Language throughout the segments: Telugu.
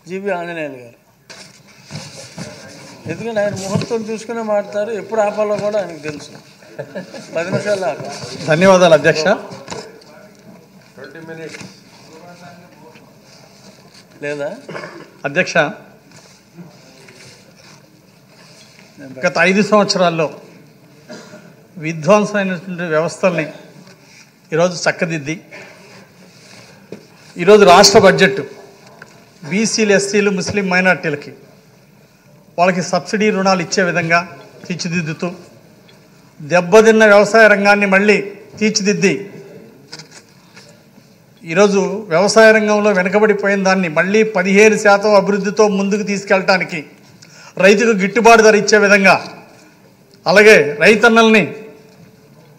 జీబీ ఆంజనేయులు గారు. ఎందుకంటే ఆయన ముహూర్తం చూసుకునే మాట్లాడతారు, ఎప్పుడు ఆపాలో కూడా ఆయనకు తెలుసు. 10 నిమిషాలు ఆపాలి. ధన్యవాదాలు అధ్యక్ష. 20 minutes లేదా అధ్యక్ష, గత 5 సంవత్సరాల్లో విధ్వంసమైనటువంటి వ్యవస్థల్ని ఈరోజు చక్కదిద్ది ఈరోజు రాష్ట్ర బడ్జెట్ బీసీలు, ఎస్సీలు, ముస్లిం మైనార్టీలకి వాళ్ళకి సబ్సిడీ రుణాలు ఇచ్చే విధంగా తీర్చిదిద్దుతూ దెబ్బతిన్న వ్యవసాయ రంగాన్ని మళ్ళీ తీర్చిదిద్ది ఈరోజు వ్యవసాయ రంగంలో వెనుకబడిపోయిన దాన్ని మళ్ళీ 15% అభివృద్ధితో ముందుకు తీసుకెళ్ళటానికి రైతుకు గిట్టుబాటు ధర ఇచ్చే విధంగా, అలాగే రైతన్నల్ని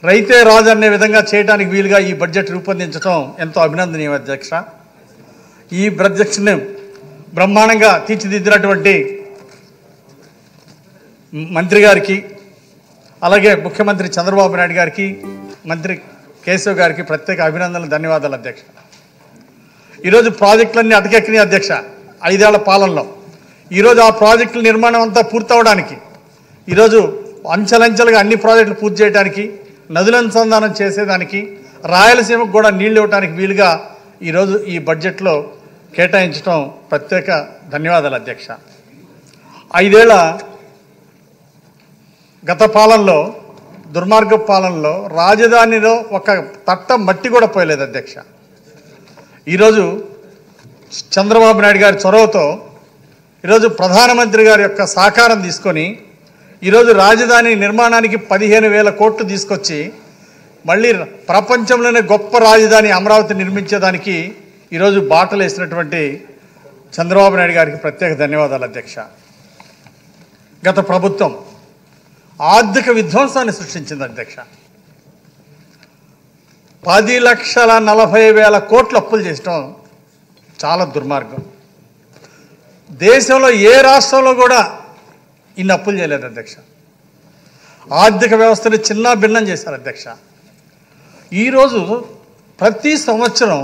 రైతే రాజు అనే విధంగా చేయడానికి వీలుగా ఈ బడ్జెట్ రూపొందించడం ఎంతో అభినందనీయం అధ్యక్ష. ఈ బడ్జెట్ని బ్రహ్మాండంగా తీర్చిదిద్దినటువంటి మంత్రి గారికి, అలాగే ముఖ్యమంత్రి చంద్రబాబు నాయుడు గారికి, మంత్రి కేశవ్ గారికి ప్రత్యేక అభినందనలు, ధన్యవాదాలు అధ్యక్ష. ఈరోజు ప్రాజెక్టులన్నీ అటకెక్కినాయి అధ్యక్ష 5 ఏళ్ల పాలనలో. ఈరోజు ఆ ప్రాజెక్టుల నిర్మాణం అంతా పూర్తవడానికి, ఈరోజు అంచెలంచెలుగా అన్ని ప్రాజెక్టులు పూర్తి చేయడానికి, నదుల అనుసంధానం చేసేదానికి, రాయలసీమకు కూడా నీళ్లు ఇవ్వడానికి వీలుగా ఈరోజు ఈ బడ్జెట్లో కేటాయించడం ప్రత్యేక ధన్యవాదాలు అధ్యక్ష. 5 ఏళ్ల గత పాలనలో, దుర్మార్గ పాలనలో రాజధానిలో ఒక తట్ట మట్టి కూడా పోయలేదు అధ్యక్ష. ఈరోజు చంద్రబాబు నాయుడు గారి చొరవతో ఈరోజు ప్రధానమంత్రి గారి యొక్క సహకారం తీసుకొని ఈరోజు రాజధాని నిర్మాణానికి 15,000 కోట్లు తీసుకొచ్చి మళ్ళీ ప్రపంచంలోనే గొప్ప రాజధాని అమరావతి నిర్మించేదానికి ఈరోజు బాటలు వేసినటువంటి చంద్రబాబు నాయుడు గారికి ప్రత్యేక ధన్యవాదాలు అధ్యక్ష. గత ప్రభుత్వం ఆర్థిక విధ్వంసాన్ని సృష్టించింది అధ్యక్ష. 10,40,000 కోట్లు అప్పులు చేయటం చాలా దుర్మార్గం. దేశంలో ఏ రాష్ట్రంలో కూడా ఇన్ని అప్పులు చేయలేదు అధ్యక్ష. ఆర్థిక వ్యవస్థని చిన్న భిన్నం చేశారు అధ్యక్ష. ఈరోజు ప్రతి సంవత్సరం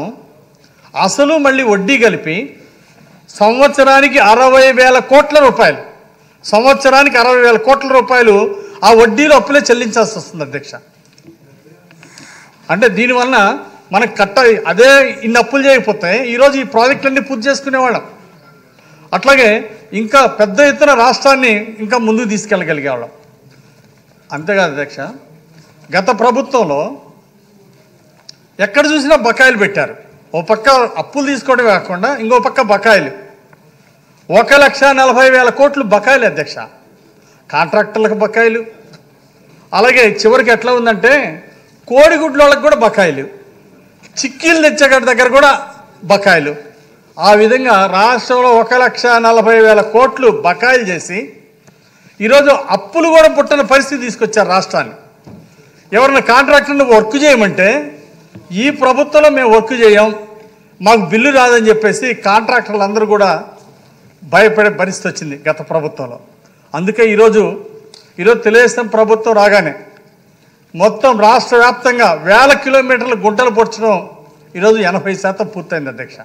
అసలు మళ్ళీ వడ్డీ కలిపి సంవత్సరానికి 60,000 కోట్ల రూపాయలు, సంవత్సరానికి 60,000 కోట్ల రూపాయలు ఆ వడ్డీలో అప్పులే చెల్లించాల్సి వస్తుంది అధ్యక్ష. అంటే దీనివల్ల మనకు అదే ఇన్ని అప్పులు చేయకపోతే ఈరోజు ఈ ప్రాజెక్టులన్నీ పూర్తి చేసుకునేవాళ్ళం. అట్లాగే ఇంకా పెద్ద ఎత్తున రాష్ట్రాన్ని ఇంకా ముందుకు తీసుకెళ్ళగలిగేవాళ్ళం. అంతేకాదు అధ్యక్ష, గత ప్రభుత్వంలో ఎక్కడ చూసినా బకాయిలు పెట్టారు. ఓ పక్క అప్పులు తీసుకోవడం కాకుండా ఇంకో పక్క బకాయిలు 1,40,000 కోట్లు బకాయిలు అధ్యక్ష. కాంట్రాక్టర్లకు బకాయిలు, అలాగే చివరికి ఎట్లా ఉందంటే కోడిగుడ్ల వాళ్ళకి కూడా బకాయిలు, చిక్కీలు తెచ్చేగడ్డ దగ్గర కూడా బకాయిలు. ఆ విధంగా రాష్ట్రంలో 1,40,000 కోట్లు బకాయిలు చేసి ఈరోజు అప్పులు కూడా పుట్టని పరిస్థితి తీసుకొచ్చారు రాష్ట్రాన్ని. ఎవరైనా కాంట్రాక్టర్ని వర్క్ చేయమంటే ఈ ప్రభుత్వంలో మేము వర్క్ చేయం, మాకు బిల్లు రాదని చెప్పేసి కాంట్రాక్టర్లు అందరూ కూడా భయపడే పరిస్థితి వచ్చింది గత ప్రభుత్వంలో. అందుకే ఈరోజు తెలుగుదేశం ప్రభుత్వం రాగానే మొత్తం రాష్ట్ర వ్యాప్తంగా 1000 కిలోమీటర్ల గుంటలు పొడ్చడం ఈరోజు 80% పూర్తయింది అధ్యక్ష.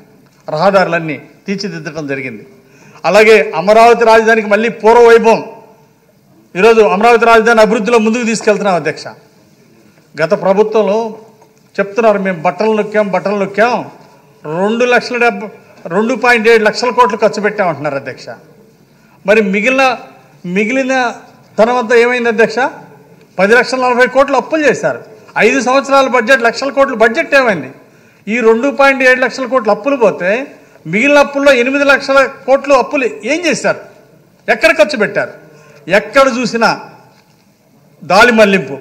రహదారులన్నీ తీర్చిదిద్దడం జరిగింది. అలాగే అమరావతి రాజధానికి మళ్ళీ పూర్వ వైభవం, ఈరోజు అమరావతి రాజధాని అభివృద్ధిలో ముందుకు తీసుకెళ్తున్నాం అధ్యక్ష. గత ప్రభుత్వంలో చెప్తున్నారు మేము బట్టలు నొక్కాం 2.7 లక్షల కోట్లు ఖర్చు పెట్టామంటున్నారు అధ్యక్ష. మరి మిగిలిన ధనమంతా ఏమైంది అధ్యక్ష? 10,40,000 కోట్లు అప్పులు చేశారు. 5 సంవత్సరాల బడ్జెట్ 1,00,000 కోట్ల బడ్జెట్ ఏమైంది? ఈ 2.7 లక్షల కోట్లు అప్పులు పోతే మిగిలిన అప్పుల్లో 8 లక్షల కోట్లు అప్పులు ఏం చేశారు? ఎక్కడ ఖర్చు పెట్టారు? ఎక్కడ చూసినా దాలి మళ్లింపు,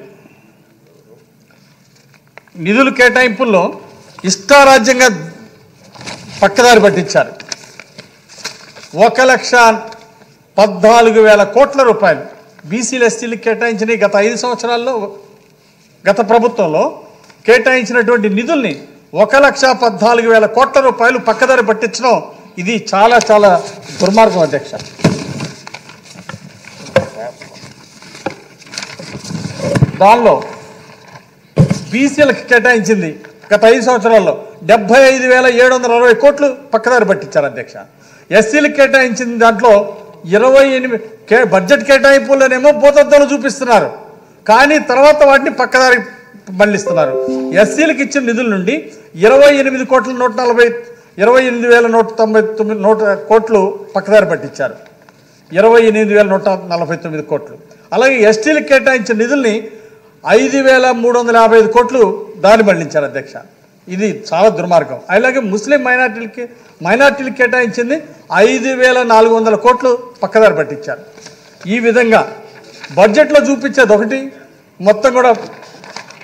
నిధులు కేటాయింపుల్లో ఇష్టారాజ్యంగా పక్కదారి పట్టించారు. 1,14,000 కోట్ల రూపాయలు బీసీలు, ఎస్సీలకు కేటాయించినవి గత 5 సంవత్సరాల్లో గత ప్రభుత్వంలో కేటాయించినటువంటి నిధుల్ని 1,14,000 కోట్ల రూపాయలు పక్కదారి పట్టించడం ఇది చాలా చాలా దుర్మార్గం అధ్యక్ష. దానిలో బీసీలకు కేటాయించింది గత 5 సంవత్సరాల్లో 75,760 కోట్లు పక్కదారి పట్టించారు అధ్యక్ష. ఎస్సీలకు కేటాయించిన దాంట్లో 28 బడ్జెట్ కేటాయింపుల్లోనేమో భూతత్వాలు చూపిస్తున్నారు, కానీ తర్వాత వాటిని పక్కదారి మళ్ళిస్తున్నారు. ఎస్సీలకు ఇచ్చిన నిధుల నుండి 28,199 కోట్లు పక్కదారి పట్టించారు. 28,149 కోట్లు. అలాగే ఎస్టీలకు కేటాయించిన నిధుల్ని 5,355 కోట్లు దారి మళ్లించారు అధ్యక్ష. ఇది చాలా దుర్మార్గం. అలాగే ముస్లిం మైనార్టీలకు కేటాయించింది 5,400 కోట్లు పక్కదారి పట్టించారు. ఈ విధంగా బడ్జెట్లో చూపించేది ఒకటి, మొత్తం కూడా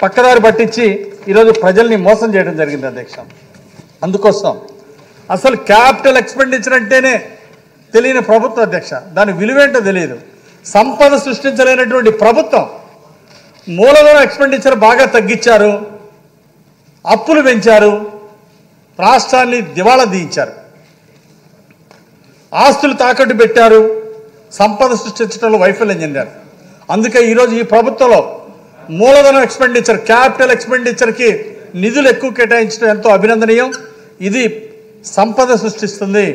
పక్కదారి పట్టించి ఈరోజు ప్రజల్ని మోసం చేయడం జరిగింది అధ్యక్ష. అందుకోసం అసలు క్యాపిటల్ ఎక్స్పెండిచర్ అంటేనే తెలియని ప్రభుత్వం అధ్యక్ష, దాని విలువేంటో తెలియదు. సంపద సృష్టించలేనటువంటి ప్రభుత్వం మూలధన ఎక్స్పెండిచర్ బాగా తగ్గించారు, అప్పులు పెంచారు, రాష్ట్రాన్ని దివాళా తీయించారు, ఆస్తులు తాకట్టు పెట్టారు, సంపద సృష్టించడంలో వైఫల్యం చెందారు. అందుకే ఈరోజు ఈ ప్రభుత్వంలో మూలధన ఎక్స్పెండిచర్, క్యాపిటల్ ఎక్స్పెండిచర్కి నిధులు ఎక్కువ కేటాయించడం ఎంతో అభినందనీయం. ఇది సంపద సృష్టిస్తుంది.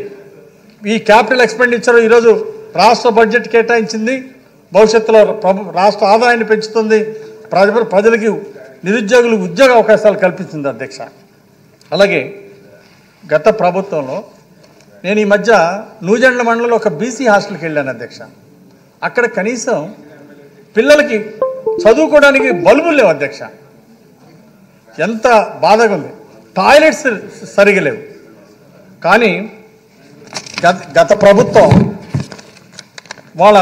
ఈ క్యాపిటల్ ఎక్స్పెండిచర్ ఈరోజు రాష్ట్ర బడ్జెట్ కేటాయించింది, భవిష్యత్తులో రాష్ట్ర ఆదాయాన్ని పెంచుతుంది, ప్రజలకి నిరుద్యోగులకు ఉద్యోగ అవకాశాలు కల్పిస్తుంది అధ్యక్ష. అలాగే గత ప్రభుత్వంలో నేను ఈ మధ్య నూజెండ్ల మండలంలో ఒక బీసీ హాస్టల్కి వెళ్ళాను అధ్యక్ష. అక్కడ కనీసం పిల్లలకి చదువుకోవడానికి బల్బులు లేవు అధ్యక్ష. ఎంత బాధగా ఉంది. టాయిలెట్స్ సరిగా లేవు. కానీ గత ప్రభుత్వం వాళ్ళ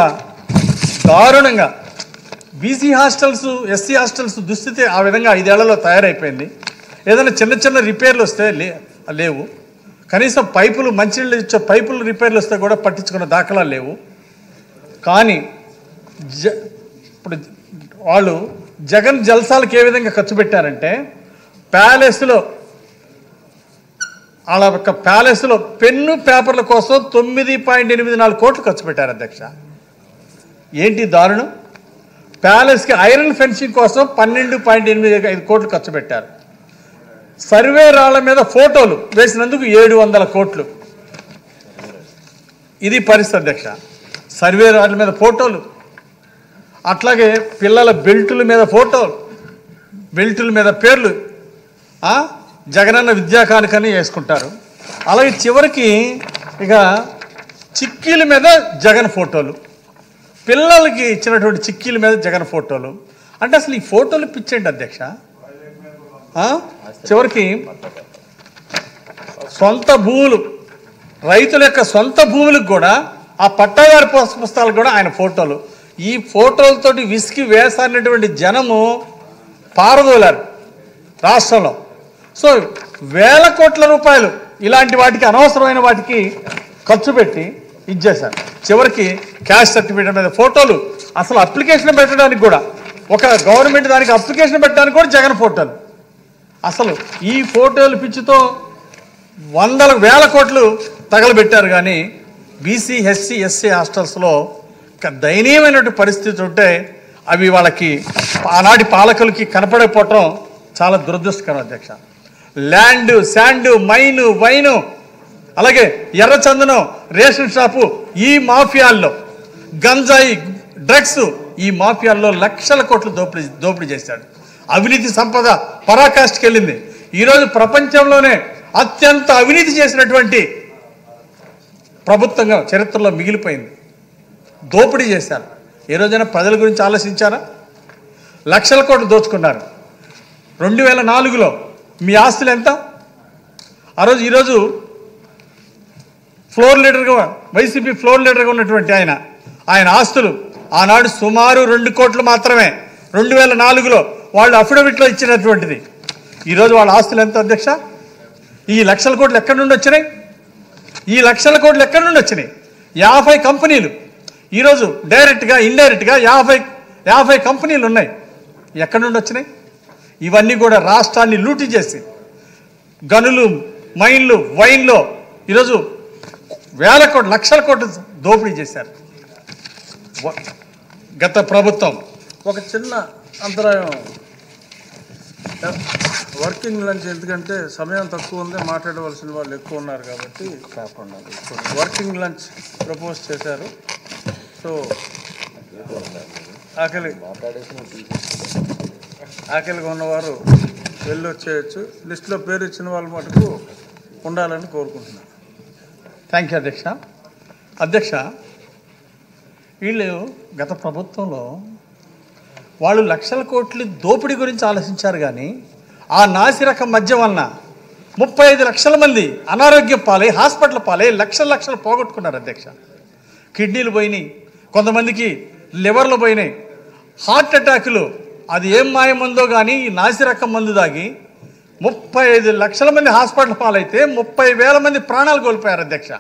దారుణంగా బీసీ హాస్టల్స్, ఎస్సీ హాస్టల్స్ దుస్థితి ఆ విధంగా 5 ఏళ్లలో తయారైపోయింది. ఏదైనా చిన్న చిన్న రిపేర్లు వస్తే లేవు. కనీసం పైపులు, మంచినీళ్ళు ఇచ్చే పైపులు రిపేర్లు వస్తే కూడా పట్టించుకున్న దాఖలాలు లేవు. కానీ ఇప్పుడు వాళ్ళు జగన్ జల్సాలకు ఏ విధంగా ఖర్చు పెట్టారంటే, ప్యాలెస్లో వాళ్ళ యొక్క ప్యాలెస్లో పెన్ను పేపర్ల కోసం 9.84 కోట్లు ఖర్చు పెట్టారు అధ్యక్ష. ఏంటి దారుణం? ప్యాలెస్కి ఐరన్ ఫెన్సింగ్ కోసం 12.85 కోట్లు ఖర్చు పెట్టారు. సర్వే రాళ్ల మీద ఫోటోలు వేసినందుకు 700 కోట్లు. ఇది పరిస్థితి అధ్యక్ష. సర్వే రాళ్ల మీద ఫోటోలు, అట్లాగే పిల్లల బెల్టుల మీద ఫోటోలు, బెల్టుల మీద పేర్లు, జగనన్న విద్యా కానుకని వేసుకుంటారు. అలాగే చివరికి ఇక చిక్కీల మీద జగన్ ఫోటోలు, పిల్లలకి ఇచ్చినటువంటి చిక్కీల మీద జగన్ ఫోటోలు. అంటే అసలు ఈ ఫోటోలు పిచ్చండి అధ్యక్ష. చివరికి సొంత భూములు, రైతుల యొక్క సొంత భూములకు కూడా ఆ పట్టాదారు పుస్తకాలకు కూడా ఆయన ఫోటోలు. ఈ ఫోటోలతోటి విసికి వేసారినటువంటి జనము పారదోలారు రాష్ట్రంలో. సో వేల కోట్ల రూపాయలు ఇలాంటి వాటికి, అనవసరమైన వాటికి ఖర్చు పెట్టి ఇచ్చేశారు. చివరికి క్యాష్ సర్టిఫికేట్ మీద ఫోటోలు, అసలు అప్లికేషన్ పెట్టడానికి కూడా, ఒక గవర్నమెంట్ దానికి అప్లికేషన్ పెట్టడానికి కూడా జగన్ ఫోటోలు. అసలు ఈ ఫోటోలు పిచ్చితో వేల కోట్లు తగలబెట్టారు. కానీ బీసీ, ఎస్సీ, ఎస్సీ హాస్టల్స్లో దయనీయమైనటువంటి పరిస్థితి ఉంటే అవి వాళ్ళకి ఆనాటి పాలకులకి కనపడకపోవటం చాలా దురదృష్టకరం అధ్యక్ష. ల్యాండ్, శాండ్, మైను, వైను, అలాగే ఎర్రచందనం, రేషన్ షాపు, ఈ మాఫియాల్లో గంజాయి, డ్రగ్స్, ఈ మాఫియాల్లో లక్షల కోట్లు దోపిడీ చేశాడు. అవినీతి సంపద పరాకాష్ఠకి వెళ్ళింది. ఈరోజు ప్రపంచంలోనే అత్యంత అవినీతి చేసినటువంటి ప్రభుత్వంగా చరిత్రలో మిగిలిపోయింది. దోపిడీ చేశారు. ఏ రోజైనా ప్రజల గురించి ఆలోచించారా? లక్షల కోట్లు దోచుకున్నారు. 2004లో మీ ఆస్తులు ఎంత? ఈరోజు ఫ్లోర్ లీడర్గా, వైసీపీ ఫ్లోర్ లీడర్గా ఉన్నటువంటి ఆయన ఆస్తులు ఆనాడు సుమారు 2 కోట్లు మాత్రమే. 2004లో వాళ్ళు అఫిడవిట్లో ఇచ్చినటువంటిది. ఈరోజు వాళ్ళ ఆస్తులు ఎంత అధ్యక్ష? ఈ లక్షల కోట్లు ఎక్కడి నుండి వచ్చినాయి? 50 కంపెనీలు ఈరోజు డైరెక్ట్గా, ఇండైరెక్ట్గా 50 కంపెనీలు ఉన్నాయి. ఎక్కడి నుండి వచ్చినాయి? ఇవన్నీ కూడా రాష్ట్రాన్ని లూటీ చేసి, గనులు, మైన్లు, వైన్లో ఈరోజు వేల కోట్లు, లక్షల కోట్లు దోపిడీ చేశారు గత ప్రభుత్వం. ఒక చిన్న అంతరాయం వర్కింగ్ లంచ్ ఎందుకంటే సమయం తక్కువ ఉంది, మాట్లాడవలసిన వాళ్ళు ఎక్కువ ఉన్నారు కాబట్టి వర్కింగ్ లంచ్ ప్రపోజ్ చేశారు. సో ఆకలిగా ఉన్నవారు వెళ్ళొచ్చేయచ్చు. లిస్టులో పేరు ఇచ్చిన వాళ్ళ మటుకు ఉండాలని కోరుకుంటున్నాను. థ్యాంక్ యూ అధ్యక్ష. అధ్యక్ష, వీళ్ళు గత ప్రభుత్వంలో వాళ్ళు లక్షల కోట్ల దోపిడీ గురించి ఆలోచించారు, కానీ ఆ నాసిరకం మద్యం వలన 35 లక్షల మంది అనారోగ్యం పాలై హాస్పిటల్ పాలై లక్షలు పోగొట్టుకున్నారు అధ్యక్ష. కిడ్నీలు పోయినాయి, కొంతమందికి లివర్లు పోయినాయి, హార్ట్ అటాకులు. అది ఏం మాయమందో కానీ ఈ నాసిరకం మందు దాగి 35 లక్షల మంది హాస్పిటల్ పాలైతే 30,000 మంది ప్రాణాలు కోల్పోయారు అధ్యక్ష.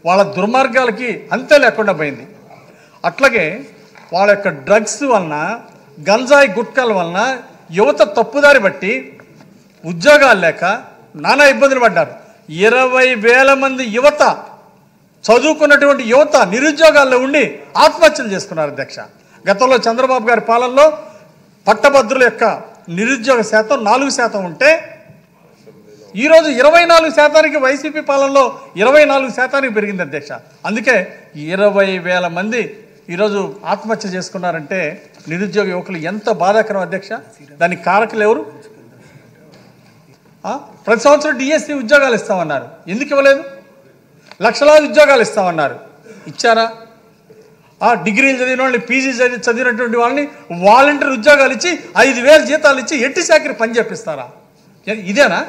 వాళ్ళ దుర్మార్గాలకి అంతే లేకుండా పోయింది. అట్లాగే వాళ్ళ యొక్క డ్రగ్స్ వలన, గంజాయి గుట్కాల వలన యువత తప్పుదారి బట్టి ఉద్యోగాలు లేక నానా ఇబ్బందులు పడ్డారు. 20,000 మంది యువత, చదువుకున్నటువంటి యువత నిరుద్యోగాల్లో ఉండి ఆత్మహత్యలు చేసుకున్నారు అధ్యక్ష. గతంలో చంద్రబాబు గారి పాలనలో పట్టభద్రుల యొక్క నిరుద్యోగ శాతం 4% ఉంటే ఈరోజు 24%, వైసీపీ పాలనలో 24% పెరిగింది అధ్యక్ష. అందుకే 20,000 మంది ఈరోజు ఆత్మహత్య చేసుకున్నారంటే నిరుద్యోగ యువకులు ఎంత బాధాకరం అధ్యక్ష. దానికి కారకులు ఎవరు? ప్రతి సంవత్సరం డిఎస్సి ఉద్యోగాలు ఇస్తామన్నారు, ఎందుకు ఇవ్వలేదు? లక్షలాది ఉద్యోగాలు ఇస్తామన్నారు, ఇచ్చారా? డిగ్రీలు చదివిన వాళ్ళని, పీజీ చదివినటువంటి వాళ్ళని వాలంటీర్ ఉద్యోగాలు ఇచ్చి 5,000 జీతాలు ఇచ్చి ఎట్టి చాకరీ పని చేపిస్తారా? ఇదేనా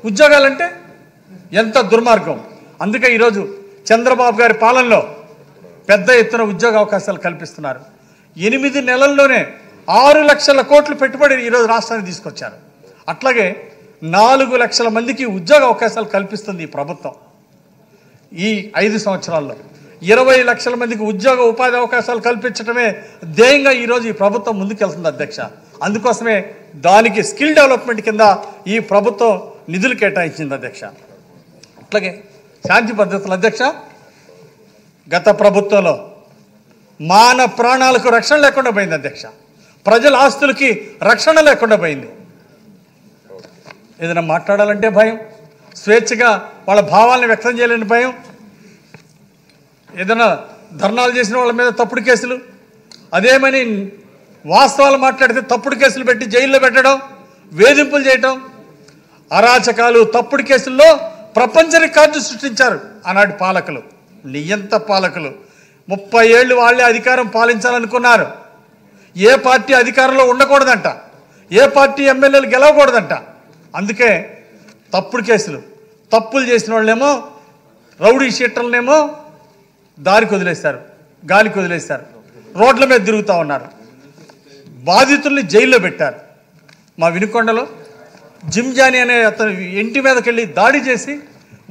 ఉద్యోగాలంటే? ఎంత దుర్మార్గం. అందుకే ఈరోజు చంద్రబాబు గారి పాలనలో పెద్ద ఎత్తున ఉద్యోగ అవకాశాలు కల్పిస్తున్నారు. 8 నెలల్లోనే 6 లక్షల కోట్లు పెట్టుబడి ఈరోజు రాష్ట్రానికి తీసుకొచ్చారు. అట్లాగే 4 లక్షల మందికి ఉద్యోగ అవకాశాలు కల్పిస్తుంది ఈ ప్రభుత్వం. ఈ 5 సంవత్సరాల్లో 20 లక్షల మందికి ఉద్యోగ ఉపాధి అవకాశాలు కల్పించడమే ధ్యేయంగా ఈరోజు ఈ ప్రభుత్వం ముందుకెళ్తుంది అధ్యక్ష. అందుకోసమే దానికి స్కిల్ డెవలప్మెంట్ కింద ఈ ప్రభుత్వం నిధులు కేటాయించింది అధ్యక్ష. అట్లాగే శాంతి భద్రతలు అధ్యక్ష, గత ప్రభుత్వంలో మాన ప్రాణాలకు రక్షణ లేకుండా పోయింది అధ్యక్ష. ప్రజల ఆస్తులకి రక్షణ లేకుండా పోయింది. ఏదైనా మాట్లాడాలంటే భయం, స్వేచ్ఛగా వాళ్ళ భావాలను వ్యక్తం చేయలేని భయం, ఏదైనా ధర్నాలు చేసిన వాళ్ళ మీద తప్పుడు కేసులు, అదేమని వాస్తవాలు మాట్లాడితే తప్పుడు కేసులు పెట్టి జైల్లో పెట్టడం, వేధింపులు చేయటం, అరాచకాలు, తప్పుడు కేసుల్లో ప్రపంచ రికార్డు సృష్టించారు ఆనాటి పాలకులు, నియంత పాలకులు. 30 ఏళ్ళు వాళ్ళే అధికారం పాలించాలనుకున్నారు. ఏ పార్టీ అధికారంలో ఉండకూడదంట, ఏ పార్టీ ఎమ్మెల్యేలు గెలవకూడదంట. అందుకే తప్పుడు కేసులు, తప్పులు చేసిన వాళ్ళేమో, రౌడీ షీటర్లనేమో దారికి వదిలేశారు, గాలికి వదిలేశారు, రోడ్ల మీద తిరుగుతూ ఉన్నారు, బాధితుల్ని జైల్లో పెట్టారు. మా వినుకొండలో జిమ్జాని అనే అతను ఇంటి మీదకి వెళ్ళి దాడి చేసి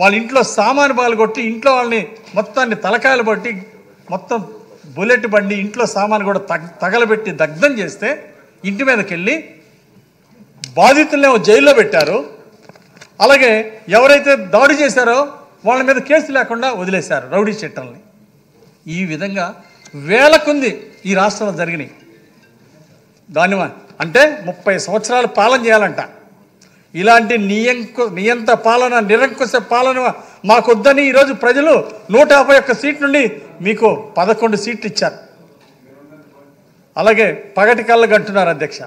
వాళ్ళ ఇంట్లో సామాను బాలు కొట్టి ఇంట్లో వాళ్ళని మొత్తాన్ని తలకాయలు పట్టి మొత్తం బుల్లెట్ బండి ఇంట్లో సామాను కూడా తగలబెట్టి దగ్ధం చేస్తే ఇంటి మీదకి వెళ్ళి బాధితులనేమో జైల్లో పెట్టారు. అలాగే ఎవరైతే దాడి చేశారో వాళ్ళ మీద కేసు లేకుండా వదిలేశారు రౌడీ షీటర్లని. ఈ విధంగా వేలకుంది ఈ రాష్ట్రంలో జరిగినాయి. దాని అంటే 30 సంవత్సరాలు పాలన చేయాలంట. ఇలాంటి నియంత పాలన, నిరంకుశ పాలన మాకొద్దని ఈరోజు ప్రజలు 151 సీట్ నుండి మీకు 11 సీట్లు ఇచ్చారు. అలాగే పగటి కళ్ళకు అంటున్నారు అధ్యక్ష,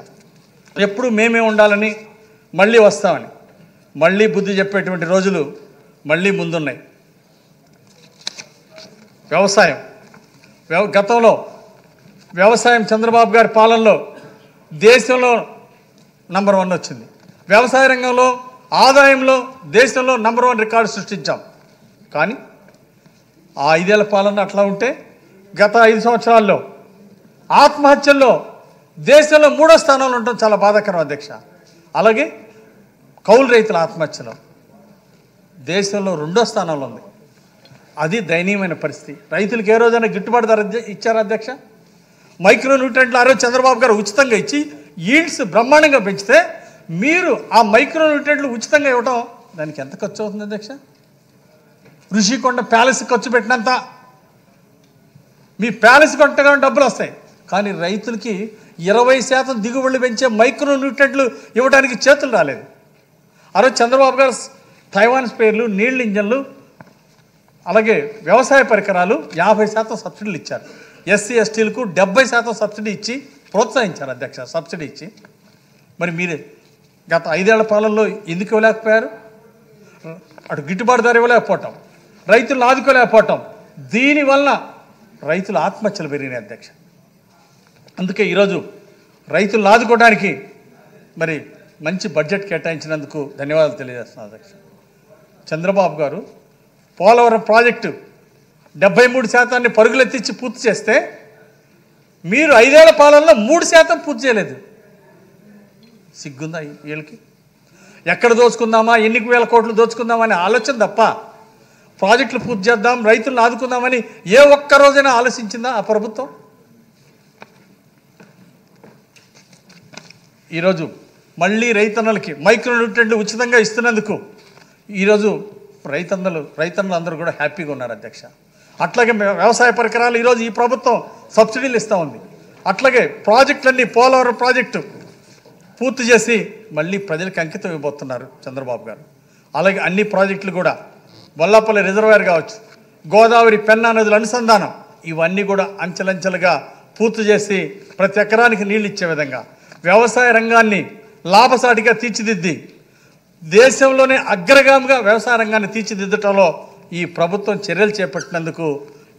ఎప్పుడు మేమే ఉండాలని, మళ్ళీ వస్తామని. మళ్ళీ బుద్ధి చెప్పేటువంటి రోజులు మళ్ళీ ముందున్నాయి. వ్యవసాయం, గతంలో వ్యవసాయం చంద్రబాబు గారి పాలనలో దేశంలో నంబర్ 1 వచ్చింది. వ్యవసాయ రంగంలో ఆదాయంలో దేశంలో నంబర్ 1 రికార్డు సృష్టించాం. కానీ ఆ 5 ఏళ్ల పాలన అట్లా ఉంటే గత 5 సంవత్సరాల్లో ఆత్మహత్యల్లో దేశంలో 3వ స్థానంలో ఉండటం చాలా బాధాకరం అధ్యక్ష. అలాగే కౌలు రైతుల ఆత్మహత్యలో దేశంలో 2వ స్థానంలో ఉంది. అది దయనీయమైన పరిస్థితి. రైతులకు ఏ రోజైనా గిట్టుబాటు ధర ఇచ్చారా అధ్యక్ష? మైక్రో న్యూట్రెంట్లు ఆ రోజు చంద్రబాబు గారు ఉచితంగా ఇచ్చి ఈల్డ్స్ బ్రహ్మాండంగా పెంచితే మీరు ఆ మైక్రో న్యూట్రెంట్లు ఉచితంగా ఇవ్వడం దానికి ఎంత ఖర్చు అవుతుంది అధ్యక్ష? ఋషికొండ ప్యాలెస్ ఖర్చు పెట్టినంత మీ ప్యాలెస్ కొట్టగా డబ్బులు వస్తాయి. కానీ రైతులకి 20% దిగుబడులు పెంచే మైక్రో న్యూట్రెంట్లు ఇవ్వడానికి చేతులు రాలేదు. ఆ రోజు చంద్రబాబు గారు తైవాన్ స్పేర్లు, నీళ్ళ ఇంజన్లు, అలాగే వ్యవసాయ పరికరాలు 50% సబ్సిడీలు ఇచ్చారు. ఎస్సీ ఎస్టీలకు 70% సబ్సిడీ ఇచ్చి ప్రోత్సహించారు అధ్యక్ష, సబ్సిడీ ఇచ్చి. మరి మీరే గత 5 ఏళ్ల పాలనలో ఎందుకు ఇవ్వలేకపోయారు? అటు గిట్టుబాటు ధర ఇవ్వలేకపోవటం, రైతులను ఆదుకోలేకపోవటం, దీనివల్ల రైతుల ఆత్మహత్యలు పెరిగినాయి అధ్యక్ష. అందుకే ఈరోజు రైతులను ఆదుకోవడానికి మరి మంచి బడ్జెట్ కేటాయించినందుకు ధన్యవాదాలు తెలియజేస్తున్నాను అధ్యక్ష. చంద్రబాబు గారు పోలవరం ప్రాజెక్టు 73% పరుగులెత్తించి పూర్తి చేస్తే మీరు 5 ఏళ్ల పాలనలో 3% పూర్తి చేయలేదు. సిగ్గుందా వీళ్ళకి? ఎక్కడ దోచుకుందామా, ఎన్ని వేల కోట్లు దోచుకుందామా అనే ఆలోచన తప్ప ప్రాజెక్టులు పూర్తి చేద్దాం, రైతులను ఆదుకుందామని ఏ ఒక్క రోజైనా ఆలోచించిందా ఆ ప్రభుత్వం? ఈరోజు మళ్ళీ రైతన్నలకి మైక్రో న్యూట్రెంట్లు ఉచితంగా ఇస్తున్నందుకు ఈరోజు రైతన్నలు అందరూ కూడా హ్యాపీగా ఉన్నారు అధ్యక్ష. అట్లాగే వ్యవసాయ పరికరాలు ఈరోజు ఈ ప్రభుత్వం సబ్సిడీలు ఇస్తూ ఉంది. అట్లాగే ప్రాజెక్టులన్నీ పోలవరం ప్రాజెక్టు పూర్తి చేసి మళ్ళీ ప్రజలకు అంకితం ఇవ్వబోతున్నారు చంద్రబాబు గారు. అలాగే అన్ని ప్రాజెక్టులు కూడా వల్లాపల్లి రిజర్వాయర్ కావచ్చు, గోదావరి పెన్నా నదుల అనుసంధానం, ఇవన్నీ కూడా అంచెలంచెలుగా పూర్తి చేసి ప్రతి ఎకరానికి నీళ్ళు ఇచ్చే విధంగా వ్యవసాయ రంగాన్ని లాభసాటిగా తీర్చిదిద్ది దేశంలోనే అగ్రగామిగా వ్యవసాయ రంగాన్ని తీర్చిదిద్దటంలో ఈ ప్రభుత్వం చర్యలు చేపట్టినందుకు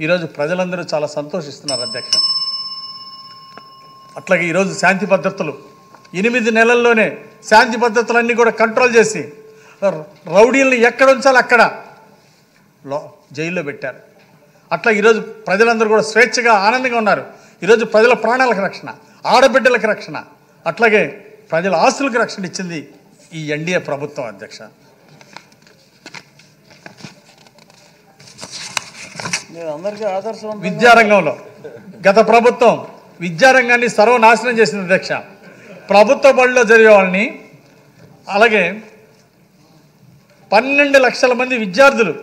ఈరోజు ప్రజలందరూ చాలా సంతోషిస్తున్నారు అధ్యక్ష. అట్లాగే ఈరోజు శాంతి భద్రతలు 8 నెలల్లోనే శాంతి భద్రతలన్నీ కూడా కంట్రోల్ చేసి రౌడీల్ని ఎక్కడ ఉంచాలో అక్కడ జైల్లో పెట్టారు. అట్లా ఈరోజు ప్రజలందరూ కూడా స్వేచ్ఛగా ఆనందంగా ఉన్నారు. ఈరోజు ప్రజల ప్రాణాలకు రక్షణ, ఆడబిడ్డలకు రక్షణ, అట్లాగే ప్రజల ఆస్తులకు రక్షణ ఇచ్చింది ఈ ఎన్డీఏ ప్రభుత్వం అధ్యక్ష. విద్యారంగంలో గత ప్రభుత్వం విద్యారంగాన్ని సర్వనాశనం చేసింది అధ్యక్ష. ప్రభుత్వ బడిలో జరిగే వాళ్ళని, అలాగే 12 లక్షల మంది విద్యార్థులు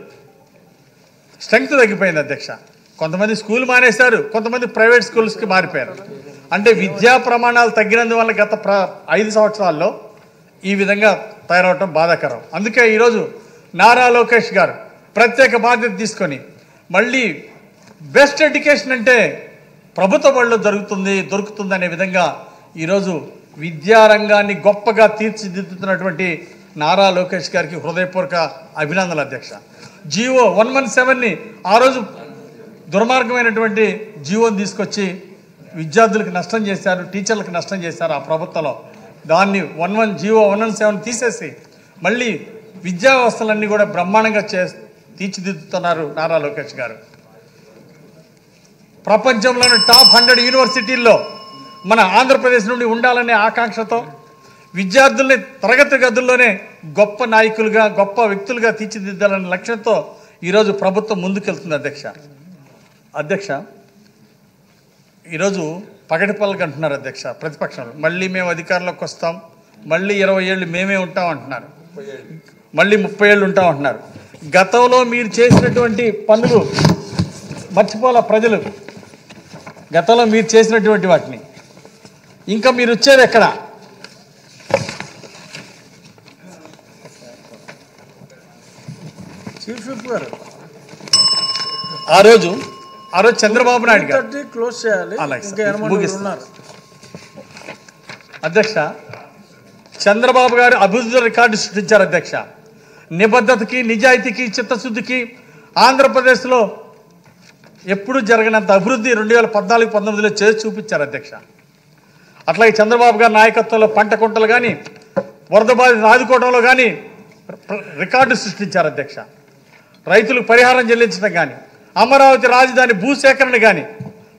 స్ట్రెంగ్త్ తగ్గిపోయింది అధ్యక్ష. కొంతమంది స్కూల్ మానేశారు, కొంతమంది ప్రైవేట్ స్కూల్స్కి మారిపోయారు. అంటే విద్యా ప్రమాణాలు తగ్గినందువల్ల గత 5 సంవత్సరాల్లో ఈ విధంగా తయారవటం బాధాకరం. అందుకే ఈరోజు నారా లోకేష్ గారు ప్రత్యేక బాధ్యత తీసుకొని మళ్ళీ బెస్ట్ ఎడ్యుకేషన్ అంటే ప్రభుత్వ బడిలో దొరుకుతుంది అనే విధంగా ఈరోజు విద్యారంగాన్ని గొప్పగా తీర్చిదిద్దుతున్నటువంటి నారా లోకేష్ గారికి హృదయపూర్వక అభినందనలు అధ్యక్ష. జియో 117ని ఆ రోజు దుర్మార్గమైనటువంటి జియోని తీసుకొచ్చి విద్యార్థులకు నష్టం చేశారు, టీచర్లకు నష్టం చేశారు ఆ ప్రభుత్వంలో. దాన్ని జియో 117 తీసేసి మళ్ళీ విద్యా వ్యవస్థలన్నీ కూడా బ్రహ్మాండంగా తీర్చిదిద్దుతున్నారు నారా లోకేష్ గారు. ప్రపంచంలోని టాప్ 100 యూనివర్సిటీల్లో మన ఆంధ్రప్రదేశ్ నుండి ఉండాలనే ఆకాంక్షతో విద్యార్థుల్ని తరగతి గదుల్లోనే గొప్ప నాయకులుగా, గొప్ప వ్యక్తులుగా తీర్చిదిద్దాలనే లక్ష్యంతో ఈరోజు ప్రభుత్వం ముందుకెళ్తుంది అధ్యక్ష. ఈరోజు పగటిపల్లకి అంటున్నారు అధ్యక్ష ప్రతిపక్షంలో. మళ్ళీ మేము అధికారంలోకి వస్తాం, మళ్ళీ 20 ఏళ్ళు మేమే ఉంటాం అంటున్నారు, మళ్ళీ 30 ఏళ్ళు ఉంటాం అంటున్నారు. గతంలో మీరు చేసినటువంటి పనులు మర్చిపోలే ప్రజలు, గతంలో మీరు చేసినటువంటి వాటిని. ఇంకా మీరు వచ్చేది ఎక్కడ? చీఫ్ విప్ గారు ఆ రోజు చంద్రబాబు నాయుడు గారు క్లోజ్ చేయాలి. అధ్యక్ష, చంద్రబాబు గారు అభివృద్ధి రికార్డు సృష్టించారు అధ్యక్ష. నిబద్ధతకి, నిజాయితీకి, చిత్తశుద్ధికి ఆంధ్రప్రదేశ్లో ఎప్పుడు జరగనంత అభివృద్ధి 2014-19లో చేసి చూపించారు అధ్యక్ష. అట్లాగే చంద్రబాబు గారి నాయకత్వంలో పంట కుంటలు కానీ, వరద బాధితులు ఆదుకోవడంలో కానీ రికార్డు సృష్టించారు అధ్యక్ష. రైతులకు పరిహారం చెల్లించడం కానీ, అమరావతి రాజధాని భూసేకరణ కానీ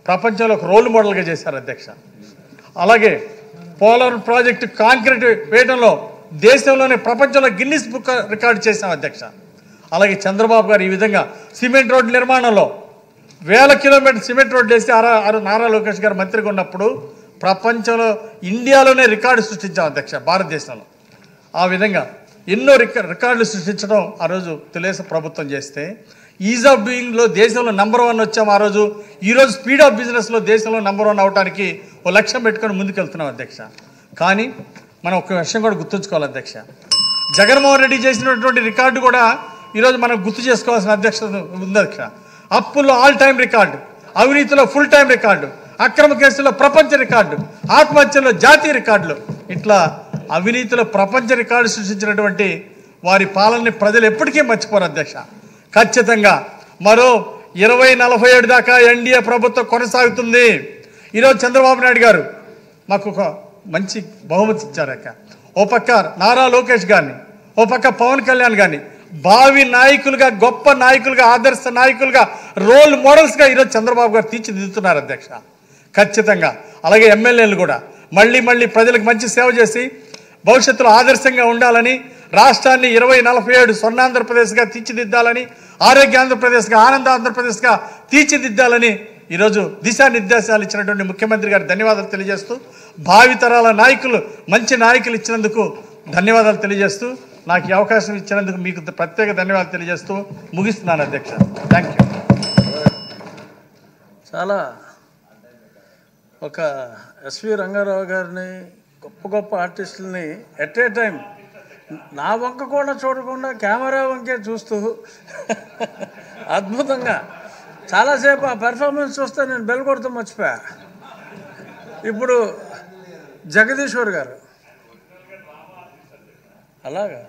ప్రపంచంలో ఒక రోల్ మోడల్గా చేశారు అధ్యక్ష. అలాగే పోలవరం ప్రాజెక్టు కాంక్రీట్ వేయడంలో దేశంలోనే ప్రపంచంలో గిన్నిస్ బుక్ రికార్డు చేశాం అధ్యక్ష. అలాగే చంద్రబాబు గారు ఈ విధంగా సిమెంట్ రోడ్డు నిర్మాణంలో 1000 కిలోమీటర్ సిమెంట్ రోడ్డు వేసి నారా లోకేష్ గారు మంత్రిగా ఉన్నప్పుడు ప్రపంచంలో, ఇండియాలోనే రికార్డు సృష్టించాం అధ్యక్ష, భారతదేశంలో. ఆ విధంగా ఎన్నో రికార్డులు సృష్టించడం ఆ రోజు తెలుగుదేశం ప్రభుత్వం చేస్తే, ఈజ్ ఆఫ్ డూయింగ్లో దేశంలో నంబర్ 1 వచ్చాము ఆ రోజు. ఈరోజు స్పీడ్ ఆఫ్ బిజినెస్లో దేశంలో నంబర్ 1 అవడానికి ఓ లక్ష్యం పెట్టుకొని ముందుకెళ్తున్నాం అధ్యక్ష. కానీ మనం ఒక విషయం కూడా గుర్తుంచుకోవాలి అధ్యక్ష, జగన్మోహన్ రెడ్డి చేసినటువంటి రికార్డు కూడా ఈరోజు మనం గుర్తు చేసుకోవాల్సిన అధ్యక్షత ఉంది అధ్యక్ష. అప్పుల్లో ఆల్ టైం రికార్డు, అవినీతిలో ఫుల్ టైం రికార్డు, అక్రమ కేసుల్లో ప్రపంచ రికార్డు, ఆత్మహత్యల్లో జాతీయ రికార్డులు, ఇట్లా అవినీతిలో ప్రపంచ రికార్డు సృష్టించినటువంటి వారి పాలనని ప్రజలు ఎప్పటికీ మర్చిపోరు అధ్యక్ష. ఖచ్చితంగా మరో 2047 దాకా ఎన్డీఏ ప్రభుత్వం కొనసాగుతుంది. ఈరోజు చంద్రబాబు నాయుడు గారు మాకు ఒక మంచి బహుమతి ఇచ్చారక్క. ఓ పక్క నారా లోకేష్ గారిని, ఓ పక్క పవన్ కళ్యాణ్ గారిని భావి నాయకులుగా, గొప్ప నాయకులుగా, ఆదర్శ నాయకులుగా, రోల్ మోడల్స్గా ఈరోజు చంద్రబాబు గారు తీర్చిదిద్దుతున్నారు అధ్యక్ష. ఖచ్చితంగా అలాగే ఎమ్మెల్యేలు కూడా మళ్ళీ మళ్ళీ ప్రజలకు మంచి సేవ చేసి భవిష్యత్తులో ఆదర్శంగా ఉండాలని, రాష్ట్రాన్ని 2047 స్వర్ణాంధ్రప్రదేశ్గా తీర్చిదిద్దాలని, ఆరోగ్య ఆంధ్రప్రదేశ్గా, ఆనంద ఆంధ్రప్రదేశ్గా తీర్చిదిద్దాలని ఈరోజు దిశానిర్దేశాలు ఇచ్చినటువంటి ముఖ్యమంత్రి గారు ధన్యవాదాలు తెలియజేస్తూ, భావితరాల నాయకులు, మంచి నాయకులు ఇచ్చినందుకు ధన్యవాదాలు తెలియజేస్తూ, నాకు ఈ అవకాశం ఇచ్చినందుకు మీకు ప్రత్యేక ధన్యవాదాలు తెలియజేస్తూ ముగిస్తున్నాను అధ్యక్ష. Thank you. చాలా ఒక ఎస్వి రంగారావు గారిని, గొప్ప గొప్ప ఆర్టిస్టులని ఎట్ ఏ టైం నా వంక కూడా చూడకుండా కెమెరా వంకే చూస్తూ అద్భుతంగా చాలాసేపు ఆ పెర్ఫార్మెన్స్ చూస్తే నేను బెల్ కొడుతూ మర్చిపోయా. ఇప్పుడు జగదీశ్వర్ గారు అలాగా